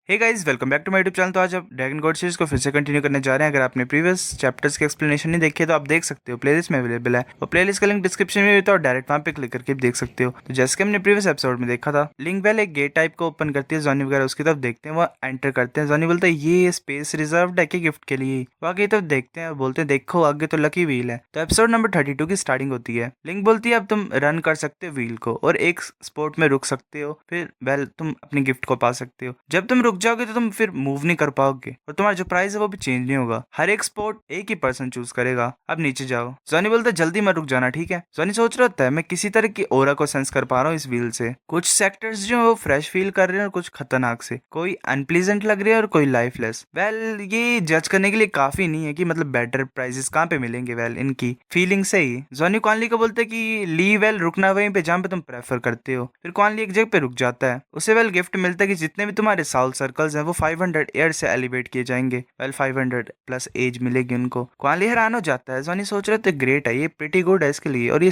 Hey guys, welcome back to my YouTube channel. तो आज आप ड्रैगन गॉड सीरीज को फिर से कंटिन्यू करने जा रहे हैं। अगर आपने प्रीवियस चैप्टर्स के एक्सप्लेनेशन नहीं देखे तो आप देख सकते हो, प्लेलिस्ट में अवेलेबल है और प्लेलिस्ट का लिंक डिस्क्रिप्शन में भी तो डायरेक्ट वहां पे क्लिक करके भी देख सकते हो। तो जैसे कि हमने प्रीवियस एपिसोड में देखा था, लिंक वेल एक गेट टाइप को ओपन करती है, जॉनी वगैरह उसकी तरफ देखते हैं, वो एंटर करते हैं। जॉनी बोलता है ये स्पेस रिजर्व्ड है कि गिफ्ट के लिए। वो आगे तरफ देखते हैं और बोलते हैं देखो आगे तो लकी व्हील है। तो एपिसोड नंबर 32 की स्टार्टिंग होती है। लिंक बोलती है अब तुम रन कर सकते हो व्हील को और एक स्पॉट में रुक सकते हो, फिर वेल तुम अपनी गिफ्ट को पा सकते हो। जब तुम रुक जाओगे तो तुम फिर मूव नहीं कर पाओगे और तुम्हारा जो प्राइस है वो भी चेंज नहीं होगा। हर एक स्पॉट एक ही पर्सन चूज करेगा। अब नीचे जाओ। जॉनी बोलता है जल्दी मत रुक जाना, ठीक है। जॉनी सोच रहा होता है मैं किसी तरह की ओरा को सेंस कर पा रहा हूँ इस व्हील से। कुछ सेक्टर्स जो है वो फ्रेश फील कर रहे हैं और कुछ खतरनाक से, कोई अनप्लीजेंट लग रही है और कोई लाइफलेस। वेल ये जज करने के लिए काफी नहीं है कि मतलब बेटर प्राइजेस कहाँ पे मिलेंगे। वेल इनकी फीलिंग से ही जॉनी कॉनली को बोलते कि ली वेल रुकना वहीं पे जहाँ पे तुम प्रेफर करते हो। फिर कॉनली एक जगह पे रुक जाता है। उसे वेल गिफ्ट मिलता है कि जितने भी तुम्हारे साउल सर्कल्स हैं वो 500 एयर से एलिवेट किए जाएंगे। वेल 500 प्लस एज मिलेगी उनको। क्वाली हैरान हो जाता है। जॉनी सोच रहे थे ग्रेट है, ये प्रिटी गुड है इसके लिए और ये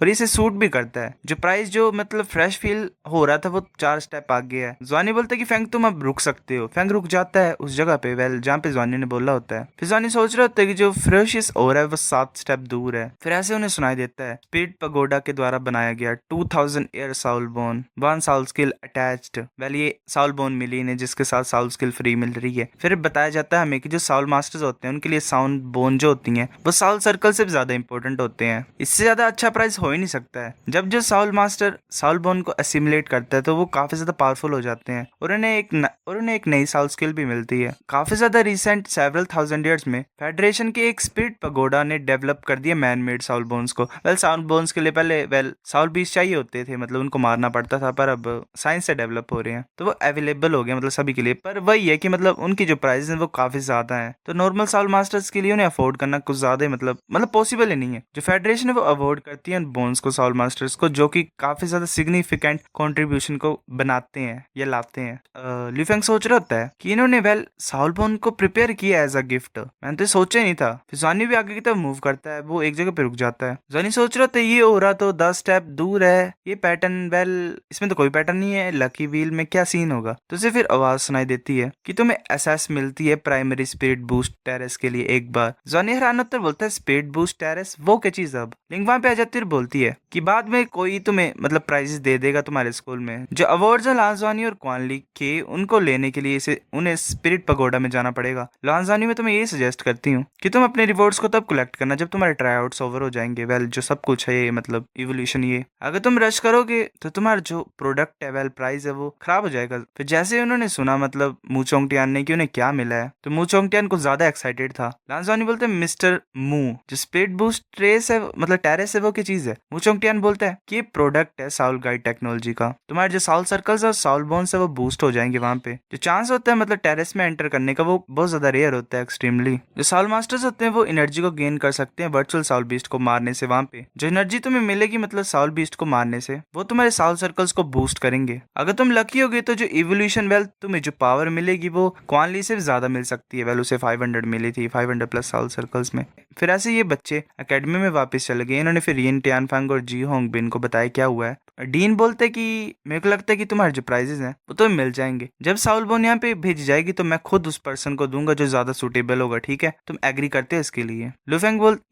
इसे सूट भी करता है। जो प्राइस जो मतलब फ्रेश फील हो रहा था वो 4 स्टेप आगे है। जॉनी बोलता है कि फैंग तुम अब रुक सकते हो। फैंग रुक जाता है उस जगह पे वेल जहाँ पे जॉनी ने बोला होता है। फिर जॉनी सोच रहे होते है कि जो फ्रेशियस हो रहा है वो 7 स्टेप दूर है। फिर ऐसे उन्हें सुनाई देता है स्पीड पगोडा के द्वारा बनाया गया 2000 air Saul bone 1 Saul skill attached. Well ये साउल बोन मिली इन्हें जिसके साथ साउल स्किल फ्री मिल रही है। फिर बताया जाता है हमें कि जो साउल मास्टर्स होते हैं उनके लिए साउंड बोन जो होती हैं वो साउल सर्कल से भी ज्यादा इंपॉर्टेंट होते हैं। इससे ज्यादा अच्छा प्राइस हो ही नहीं सकता है। जब जो साउल मास्टर साउल बोन को असिमुलेट करता है तो वो काफी ज्यादा पावरफुल हो जाते हैं और उन्हें एक नई साउल स्किल भी मिलती है। काफी ज्यादा रिसेंट सेवरल थाउजेंड ईयर्स में फेडरेशन के एक स्पिरिट पगोडा ने डेवलप कर दिया मैन मेड साउल बोन्स को। वेल साउल बोन्स के लिए पहले साउल बीस्ट चाहिए होते थे, मतलब उनको मारना पड़ता था, पर अब साइंस से डेवलप हो रहे हैं तो वो अवेलेबल हो गया मतलब सभी के लिए। पर वही है कि मतलब उनकी जो प्राइस है वो काफी ज्यादा है, तो नॉर्मल साउल मास्टर्स के लिए उन्हें अफोर्ड करना कुछ ज्यादा मतलब पॉसिबल ही नहीं है। जो फेडरेशन है वो अवॉर्ड करती है बोन्स को साउल मास्टर्स को, जो कि काफी ज्यादा सिग्निफिकेंट कंट्रीब्यूशन को बनाते हैं या लाते हैं। ल्यूफेंग सोच रहा होता है कि इन्होंने वेल साउल बोन को प्रिपेयर किया एज अ गिफ्ट। मैंने तो सोचा ही नहीं था। फिर जॉनी भी आगे की तरफ मूव करता है, वो एक जगह पे रुक जाता है। जॉनी सोच रहा था ये हो रहा तो 10 स्टेप दूर है। ये पैटर्न वेल इसमें तो कोई पैटर्न नहीं है, लकी व्हील में क्या सीन होगा। तो उसे फिर आवाज सुनाई देती है कि तुम्हें एसेस मिलती है प्राइमरी स्पिरिट बूस्ट टेरेस के लिए एक बार। जॉनी हैरान होकर बोलता है स्पिरिट बूस्ट टेरेस वो क्या चीज। अब लिंक वहां पे आ जाती है और बोलती है कि बाद में कोई तुम्हें मतलब प्राइजेस दे देगा तुम्हारे स्कूल में। जो अवार्ड्स है लांजवानी और क्वानली के उनको लेने के लिए इसे उन्हें स्पिरिट पगोडा में जाना पड़ेगा। लांजवानी में तुम्हें ये सजेस्ट करती हूँ कि तुम अपने रिवॉर्ड्स को तब कलेक्ट करना जब तुम्हारे ट्राई आउट्स ओवर हो जाएंगे। वेल जो सब कुछ है ये मतलब इवोल्यूशन, ये अगर तुम रश करोगे तो तुम्हारा जो प्रोडक्ट है वेल प्राइस है वो खराब हो जाएगा। फिर जैसे उन्होंने सुना मतलब मूचोंगटियान ने कि उन्हें क्या मिला है तो मूचोंगटियान को ज्यादा एक्साइटेड था। लांजवानी बोलते हैं मिस्टर मू जो स्पिरिट बूस्ट ट्रेस है मतलब टेरेस है वो की चीज है। मूचोंगटियान बोलता है कि ये प्रोडक्ट है साउल गाइड टेक्नोलॉजी का। तुम्हारे जो साउल सर्कल्स और साउल बोन्स है वो बूस्ट हो जाएंगे वहां पे। जो चांस होता है मतलब टेरेस में एंटर करने का वो बहुत ज्यादा रेयर होता है, एक्सट्रीमली। जो साउल मास्टर्स होते हैं वो एनर्जी को गेन कर सकते हैं वर्चुअल साउल बीस्ट को मारने से। वहां पे जो एनर्जी तुम्हें मिलेगी मतलब साउल बीस्ट को मारने से वो तुम्हारे साउल सर्कल्स को बूस्ट करेंगे। अगर तुम लकी होगे तो जो इवोल्यूशन वेल तुम्हें जो पावर मिलेगी वो क्वानली से ज्यादा मिल सकती है। वेल उसे 500 मिली थी 500 प्लस साउल सर्कल्स में। फिर ऐसे ये बच्चे एकेडमी में वापस चले गए। इन्होंने फिर रियन टियानफांग और जी होंग बिन को बताया क्या हुआ है। डीन बोलते कि मेरे को लगता है कि तुम्हारे जो प्राइजेस हैं वो तुम्हें मिल जाएंगे। जब साउल बोन यहाँ पे भेजी जाएगी तो मैं खुद उस पर्सन को दूंगा जो ज्यादा सुटेबल होगा, ठीक है। तुम एग्री करते हो इसके लिए।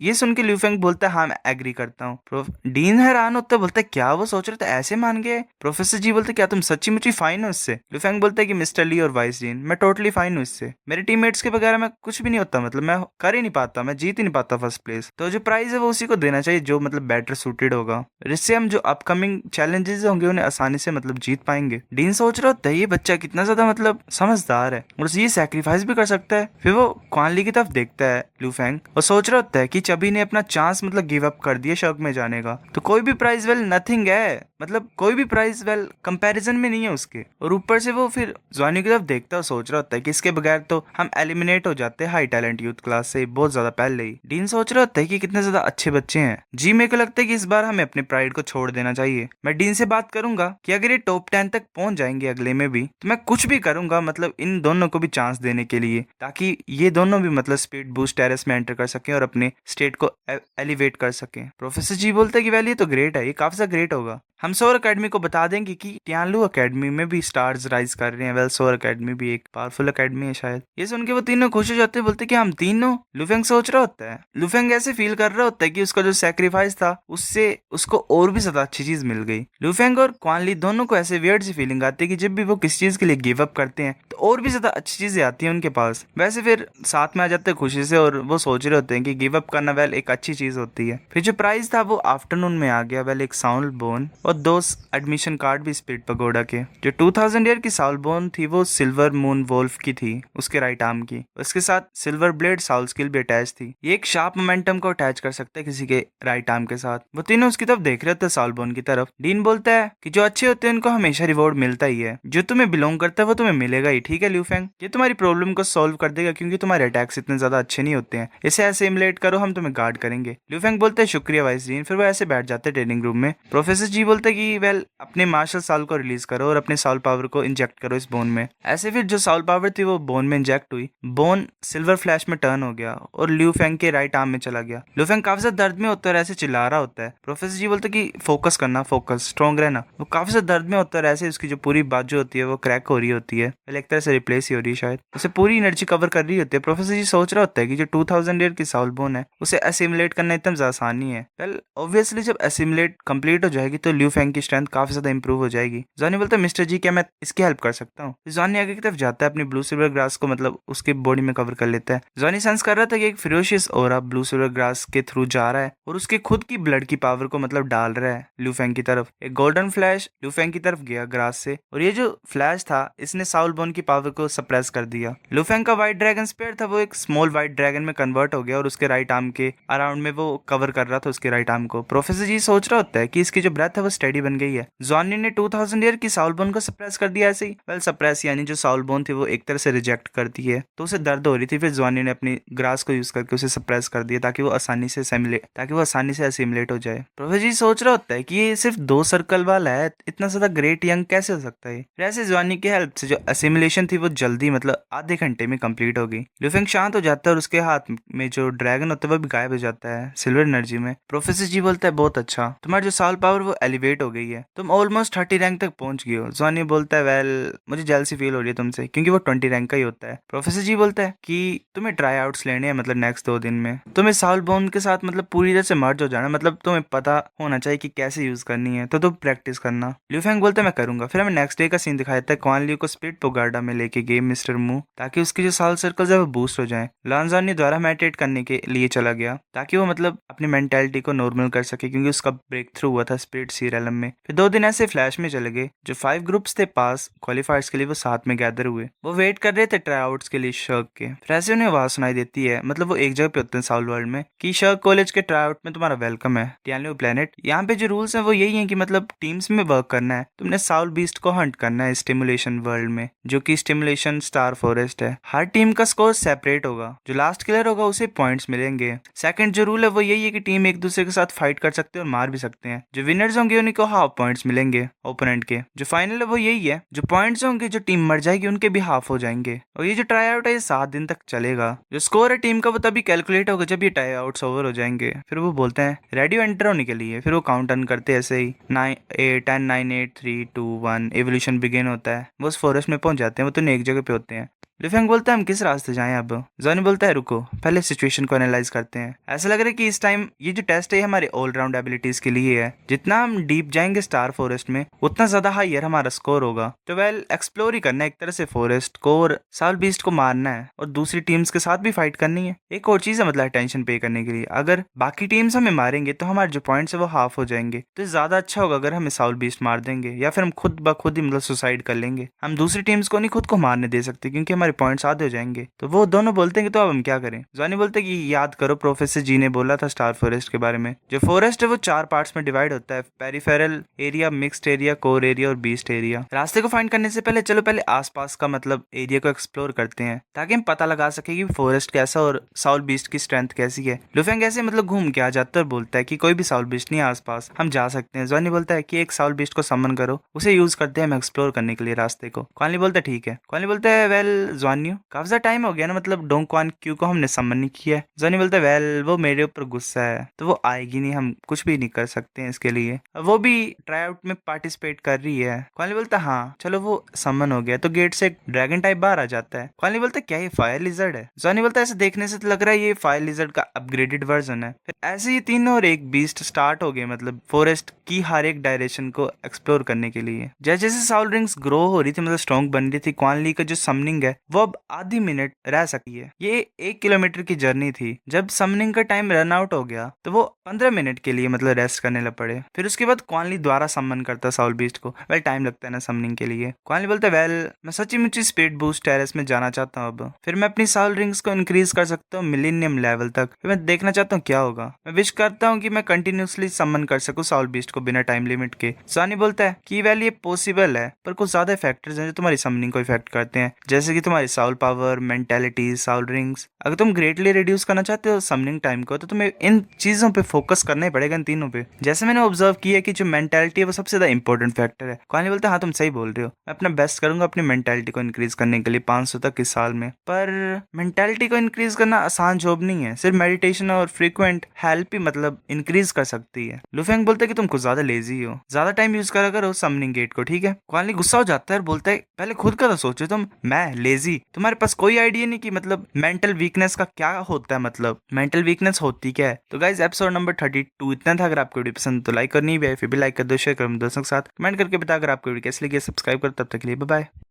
ये सुन के ल्यूफेंग बोलता है हाँ मैं एग्री करता हूँ। डीन हैरान होता है, बोलता है क्या वो सोच रहे थे ऐसे मान गए। प्रोफेसर जी बोलते क्या तुम सच्ची मुच्ची फाइन हो इससे। ल्यूफेंग बोलता है कि मिस्टर ली और वाइस डीन मैं टोटली फाइन हूँ इससे। मेरे टीममेट्स के बगैर मैं कुछ भी नहीं होता, मतलब मैं कर ही नहीं पाता, मैं जीत ही नहीं पाता फर्स्ट प्लेस। तो जो प्राइज है वो उसी को देना चाहिए जो मतलब बेटर सूटेड होगा। इससे हम जो अपकमिंग चैलेंजेस होंगे उन्हें आसानी से मतलब जीत पाएंगे। डीन सोच रहा होता है ये बच्चा कितना ज्यादा मतलब समझदार है और ये सैक्रिफाइस भी कर सकता है। फिर वो क्वानली की तरफ देखता है ल्यूफेंग और सोच रहा होता है कि चबी ने अपना चांस मतलब गिव अप कर दिया शौक में जाने का। तो कोई भी प्राइज वेल नथिंग है, मतलब कोई भी प्राइज वेल कंपैरिजन में नहीं है उसके। और ऊपर से वो फिर जॉनी की तरफ देखता है और सोच रहा होता है कि इसके बगैर तो हम एलिमिनेट हो जाते हैं हाई टैलेंट यूथ क्लास से बहुत ज्यादा पहले ही। डीन सोच रहा होता है कि कितने ज्यादा अच्छे बच्चे हैं। जी मेरे को लगता है कि इस बार हमें अपने प्राइड को छोड़ देना चाहिए। मैं डीन से बात करूंगा कि अगर ये टॉप 10 तक पहुंच जाएंगे अगले में भी तो मैं कुछ भी करूंगा मतलब इन दोनों को भी चांस देने के लिए, ताकि ये दोनों भी मतलब स्पीड बूस्ट टेरेस में एंटर कर सकें और अपने स्टेट को एलिवेट कर सकें। प्रोफेसर जी बोलते हैं कि वेल ये तो ग्रेट है, ये काफी ज्यादा ग्रेट होगा। हम सोर अकेडमी को बता देंगे कि टियानलू अकेडमी में भी स्टार्स राइज कर रहे हैं। वेल सोर अकेडमी भी एक पावरफुल अकेडमी है शायद। ये सुन के वो तीनों खुश हो जाते हैं, बोलते कि हम तीनों। लुफेंग सोच रहा होता है, लुफेंग ऐसे फील कर रहा होता है कि उसका जो सैक्रिफाइस था उससे उसको और भी ज्यादा अच्छी चीज मिल गई। लुफेंग और क्वान ली दोनों को ऐसे वियर्ड सी फीलिंग आती है कि जब भी वो किसी चीज के लिए गिव अप करते हैं तो और भी ज्यादा अच्छी चीजें आती हैं उनके पास। वैसे फिर साथ में आ जाते हैं खुशी से और वो सोच रहे होते हैं कि गिव अप करना वेल एक अच्छी चीज होती है। फिर जो प्राइज था वो आफ्टरनून में आ गया। वेल एक साउल बोन और 2 एडमिशन कार्ड भी स्पिरिट पगोडा के। जो 2000 ईयर की साउल बोन थी वो सिल्वर मून वोल्फ की थी, उसके राइट आर्म की। उसके साथ सिल्वर ब्लेड साउल स्किल भी अटैच थी। ये एक शार्प मोमेंटम को अटैच कर सकता है किसी के राइट आर्म के साथ। वो तीनों उसकी तरफ देख रहे थे, साउल बोन की तरफ। डीन बोलता है कि जो अच्छे होते हैं उनको हमेशा रिवॉर्ड मिलता ही है, जो तुम्हें बिलोंग करता है वो तुम्हें मिलेगा ही, ठीक है ल्यूफेंग? ये तुम्हारी प्रॉब्लम को सॉल्व कर देगा क्योंकि तुम्हारे अटैक्स इतने ज्यादा अच्छे नहीं होते हैं। इसे असिमुलेट करो, हम तुम्हें गार्ड करेंगे। ल्यूफेंग बोलते हैं शुक्रिया वाइस डीन। फिर वो ऐसे बैठ जाते हैं ट्रेनिंग रूम में। प्रोफेसर जी बोलते हैं कि वेल अपने मार्शल साल को रिलीज करो और अपने साउल पावर को इंजेक्ट करो इस बोन में। ऐसे फिर जो साउल पावर थी वो बोन में इंजेक्ट हुई। बोन सिल्वर फ्लैश में टर्न हो गया और ल्यूफेंग के राइट आर्म में चला गया। ल्यूफेंग काफी ज्यादा दर्द में होता है और ऐसे चिल्ला रहा होता है। प्रोफेसर जी बोलते कि फोकस करना, फोकस, स्ट्रॉन्ग रहना। वो काफी ज्यादा दर्द में होता है और ऐसे उसकी जो पूरी बाजू होती है वो क्रैक हो रही होती है। एक तरह से रिप्लेस ही हो रही है शायद। उसे पूरी एनर्जी कवर कर रही होती है। प्रोफेसर जी सोच रहा होता है कि जो 2000 ईयर की साउल बोन है उसे असिमुलेट करना इतना ज्यादा आसान नहीं है। वेल ऑब्वियसली जब असिमुलेट कंप्लीट हो जाएगी तो ल्यूफेंग की स्ट्रेंथ काफी ज्यादा इंप्रूव हो जाएगी। जॉनी बोलता है मिस्टर जी क्या मैं इसकी हेल्प कर सकता हूँ? जॉनी आगे की तरफ जाता है, अपनी ब्लू सिल्वर ग्रास को मतलब उसके बॉडी में कवर कर लेता है। जॉनी सेंस कर रहा था कि एक ferocious aura blue silver grass के थ्रू जा रहा है और उसके खुद की ब्लड की पावर को मतलब डाल रहा है ल्यूफेंग की तरफ। एक गोल्डन फ्लैश ल्यूफेंग की तरफ गया ग्रास से और ये जो फ्लैश था इसने साउल बोन की पावर को सप्रेस कर दिया। लुफेंग का व्हाइट ड्रैगन स्पेयर था वो एक स्मॉल व्हाइट ड्रैगन में कन्वर्ट हो गया और उसके राइट आर्म के अराउंड में वो कवर कर रहा था उसके राइट आर्म को। प्रोफेसर जी सोच रहा होता है कि इसकी जो ब्रेथ है वो स्टेडी बन गई है। जॉनी ने 2000 ईयर की साउल बोन को सप्रेस कर दिया ऐसे ही। वेल सप्रेस यानी जो साउल बोन थी वो एक तरह से रिजेक्ट कर दी है तो उसे दर्द हो रही थी। फिर जॉनी ने अपनी ग्रास को यूज करके उसे सप्रेस कर दिया ताकि वो आसानी से असिमुलेट हो जाए। प्रोफेसर जी सोच रहा होता है कि ये सिर्फ 2 सर्कल वाला है, इतना ज्यादा ग्रेट यंग कैसे हो सकता है? वैसे जॉनी की हेल्प से जो असिमुलेशन थी वो जल्दी मतलब आधे घंटे में कंप्लीट हो गई। लुफेंग शांत हो जाता है और उसके हाथ में जो ड्रैगन होता है वो भी गायब हो जाता है सिल्वर एनर्जी में। प्रोफेसर जी बोलता है बहुत अच्छा, तुम्हारी जो साउल पावर वो एलिवेट हो गई है, तुम ऑलमोस्ट 30 रैंक तक पहुंच गए हो। जॉनी बोलता है वेल मुझे जेलसी फील हो रही है तुमसे क्योंकि वो 20 रैंक का ही होता है। प्रोफेसर जी बोलता है कि तुम्हें ट्राई आउट्स लेने हैं मतलब नेक्स्ट 2 दिन में। तुम्हें साउल बोन के साथ मतलब पूरी तरह से मर्ज हो जाना, मतलब तुम्हें पता होना चाहिए कि कैसे यूज करनी है, तो तुम प्रैक्टिस करना। ल्यूफेंग बोलता है मैं करूंगा। फिर हमें नेक्स्ट डे का सीन दिखाया था। क्वान लियू को स्पिरिट पोगार्डा में लेके गए मिस्टर मू ताकि उसकी जो साउल सर्कल्स है वो बूस्ट हो जाए। लॉन्जॉनी द्वारा मेडिटेट करने के लिए चला गया ताकि वो मतलब अपनी मेंटालिटी को नॉर्मल कर सके क्योंकि उसका ब्रेक थ्रू हुआ था स्पिरिट सी रेलम में। फिर 2 दिन ऐसे फ्लैश में चले गए। जो 5 ग्रुप्स थे पास क्वालिफायर्स के लिए वो साथ में गैदर हुए। वो वेट कर रहे थे ट्राई आउट्स के लिए शर्क के। फिर ऐसे उन्हें आवाज सुनाई देती है, मतलब वो एक जगह पे होते हैं साउल वर्ल्ड में, कि शर्क कॉलेज के ट्राई आउट में तुम्हारा वेलकम है टियानलू प्लेनेट। यहाँ पे जो रूल्स हैं वो यही है कि मतलब टीम्स में वर्क करना है, तुमने साउल बीस्ट को हंट करना है स्टिमुलेशन वर्ल्ड में जो कि स्टिमुलेशन स्टार फॉरेस्ट है। हर टीम का स्कोर सेपरेट होगा, जो लास्ट किलर होगा उसे पॉइंट्स मिलेंगे। सेकंड जो रूल है वो यही है कि टीम एक दूसरे के साथ फाइट कर सकते हैं और मार भी सकते हैं। जो विनर्स होंगे उन्हीं को हाफ पॉइंट्स मिलेंगे ओपोनेंट के। जो फाइनल है वो यही है, जो पॉइंट्स होंगे जो टीम मर जाएगी उनके भी हाफ हो जाएंगे। और ये जो ट्राई आउट है ये 7 दिन तक चलेगा। जो स्कोर है टीम का वो तभी कैलकुलेट होगा जब ये ट्राई आउट्स ओवर हो जाएंगे। फिर वो बोलते हैं रेडी एंटर होने के लिए। फिर वो काउंट डाउन करते हैं ऐसे ही 9 8 10 9 8 3 2 1 एवोल्यूशन बिगिन होता है। वो उस फॉरेस्ट में पहुंच जाते हैं। वो तो एक जगह पे होते हैं। लिफेंग बोलता है हम किस रास्ते जाएं अब? जॉनी बोलता है रुको पहले सिचुएशन को एनालाइज करते हैं। ऐसा लग रहा है कि इस टाइम ये जो टेस्ट है हमारे ऑल राउंड एबिलिटीज के लिए है। जितना हम डीप जाएंगे स्टार फॉरेस्ट में उतना ज्यादा हाइयर हमारा स्कोर होगा। तो वेल एक्सप्लोर ही करना है एक तरह से फॉरेस्ट को और साउल बीस्ट को मारना है और दूसरी टीम्स के साथ भी फाइट करनी है। एक और चीज है मतलब अटेंशन पे करने के लिए, अगर बाकी टीम्स हमें मारेंगे तो हमारे जो पॉइंट्स है वो हाफ हो जाएंगे। तो ज्यादा अच्छा होगा अगर हमें साउल बीस्ट मार देंगे या फिर हम खुद ब खुद ही मतलब सुसाइड कर लेंगे। हम दूसरी टीम्स को नहीं खुद को मारने दे सकते क्योंकि हमारे पॉइंट्स आधे हो जाएंगे। तो वो दोनों बोलते हैं कि तो अब हम क्या करें? जॉनी बोलते हैं कि याद करो प्रोफेसर जी ने बोला था स्टार फॉरेस्ट के बारे में। जो फॉरेस्ट है वो 4 पार्ट्स में डिवाइड होता है, peripheral area, mixed area, core area और बीस्ट एरिया। रास्ते को फाइंड करने से पहले चलो पहले आसपास का मतलब एरिया को एक्सप्लोर करते हैं ताकि हम पता लगा सके कि फॉरेस्ट कैसा और साउल बीस्ट की स्ट्रेंथ कैसी है। लुफेंग ऐसे मतलब घूम के आ जाता है और बोलता है कि कोई भी साउल बीस्ट नहीं है आसपास, हम जा सकते हैं। जॉनी बोलता है कि एक साउल बीस्ट को समन करो, उसे यूज करते हैं हम एक्सप्लोर करने के लिए रास्ते को। क्वानली बोलता है ठीक है। क्वानली बोलता है वेल जॉनी काफी ज्यादा टाइम हो गया ना, मतलब डोंग क्वान क्यू को हमने समन नहीं किया है। जॉनी बोलता है वेल वो मेरे ऊपर गुस्सा है तो वो आएगी नहीं, हम कुछ भी नहीं कर सकते हैं इसके लिए। वो भी ट्राई आउट में पार्टिसिपेट कर रही है। क्वानली बोलता है हाँ चलो वो समन हो गया। तो गेट से एक ड्रैगन टाइप बाहर आ जाता है। क्वानली बोलता है क्या ये फायर लिजर्ड है? जॉनी बोलता है ऐसे देखने से तो लग रहा है ये फायर लिजर्ड का अपग्रेडेड वर्जन है। फिर ऐसे ही तीनों और एक बीस्ट स्टार्ट हो गए, मतलब फॉरेस्ट की हर एक डायरेक्शन को एक्सप्लोर करने के लिए। जैसे जैसे साउल रिंग्स ग्रो हो रही थी, मतलब स्ट्रॉन्ग बन रही थी, क्वानली का जो समनिंग है वो अब आधी मिनट रह सकती है। ये 1 किलोमीटर की जर्नी थी। जब समनिंग का टाइम रन आउट हो गया तो वो 15 मिनट के लिए मतलब रेस्ट करने लग पड़े। फिर उसके बाद क्वानली द्वारा समन करता साउल बीस्ट को। वेल टाइम लगता है ना समनिंग के लिए। क्वानली बोलता है वेल मैं सच्ची मुच्ची स्पीड बूस्ट टेरेस में जाना चाहता हूँ अब। फिर मैं अपनी साउल रिंग्स को इंक्रीज कर सकता हूँ मिलीनियम लेवल तक। फिर मैं देखना चाहता हूँ क्या होगा। मैं विश करता हूँ कि मैं कंटिन्यूसली समन कर सकूँ साउल बीस्ट को बिना टाइम लिमिट के। जॉनी बोलता है कि वेल ये पॉसिबल है पर कुछ ज्यादा फैक्टर्स हैं जो तुम्हारी समनिंग को इफेक्ट करते हैं, जैसे कि तुम्हारी Saul power, mentality, Saul rings. अगर तुम ग्रेटली रिड्यूस करना चाहते हो समनिंग टाइम को तो तुम्हें इन चीजों पे फोकस करना ही पड़ेगा, इन तीनों पे। जैसे मैंने ऑब्जर्व किया कि जो मेंटेलिटी है वो सबसे ज्यादा इंपॉर्टेंट फैक्टर है। कहानी बोलते हैं हाँ तुम सही बोल रहे हो, मैं अपना बेस्ट करूंगा अपनी मेंटेलिटी को इंक्रीज करने के लिए 500 तक इस साल में। पर मेंटेलिटी को इंक्रीज करना आसान जॉब नहीं है, सिर्फ मेडिटेशन और फ्रीक्वेंट हेल्प ही मतलब इंक्रीज कर सकती है। लुफेंग बोलता है कि तुम कुछ ज्यादा लेजी हो, ज्यादा टाइम यूज करा करो समनिंग गेट को, ठीक है? क्वानली गुस्सा हो जाता है और बोलता है पहले खुद का तो सोचो तुम, मैं लेजी? तुम्हारे पास कोई आइडिया नहीं कि मतलब मेंटल वीकनेस का क्या होता है, मतलब मेंटल वीकनेस होती क्या है। तो गाइस एपिसोड नंबर 32 इतना था। अगर आपको वीडियो पसंद तो लाइक करनी भी है, फिर भी लाइक कर दो, शेयर करो दोस्तों के साथ, कमेंट करके बता अगर आपको वीडियो कैसी लगी। सब्सक्राइब करो, तब तक के लिए बाय बाय।